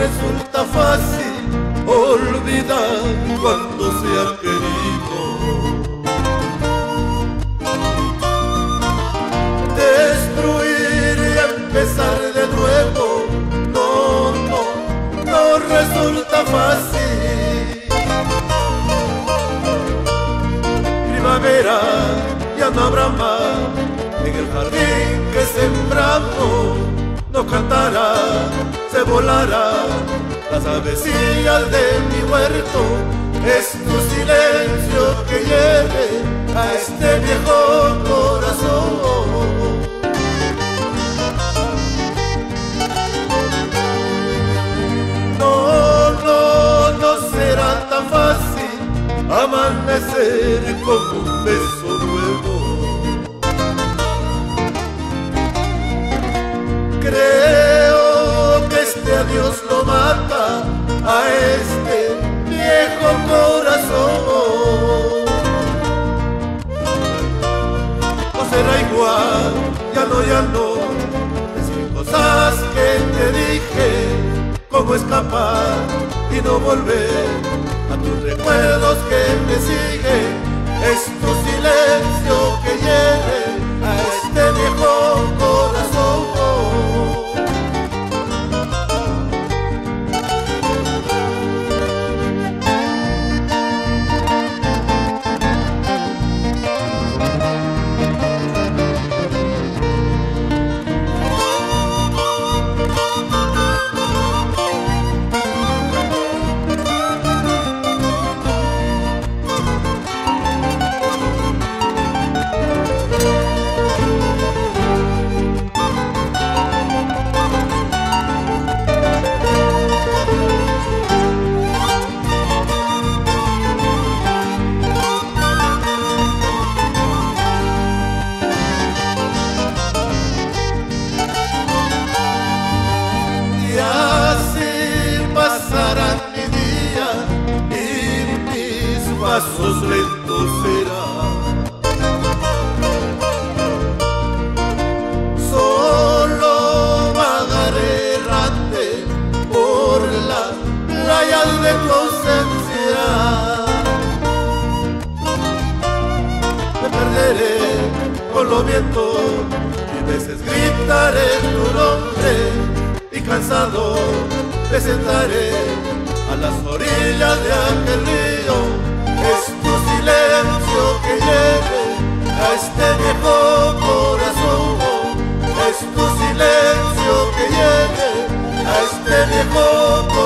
resulta fácil olvidar cuando se ha querido. Destruir y empezar de nuevo no resulta fácil. Primavera ya no habrá más, en el jardín que sembramos no cantará, se volará las avecillas de mi huerto. Es tu silencio que hiere a este viejo corazón. No será tan fácil amanecer con un beso nuevo. Creo que este adiós lo mata a este viejo corazón. No será igual, ya no, decir cosas que te dije, cómo escapar y no volver a tus recuerdos que me siguen. Es tu silencio que hiere a este viejo corazón. Pasos lentos será. Solo vagaré errante por las playas de tu ausencia. Me perderé con los vientos y veces gritaré tu nombre y cansado me sentaré a las orillas de aquel río. Es tu silencio que hiere a este viejo corazón. Es tu silencio que hiere a este viejo corazón.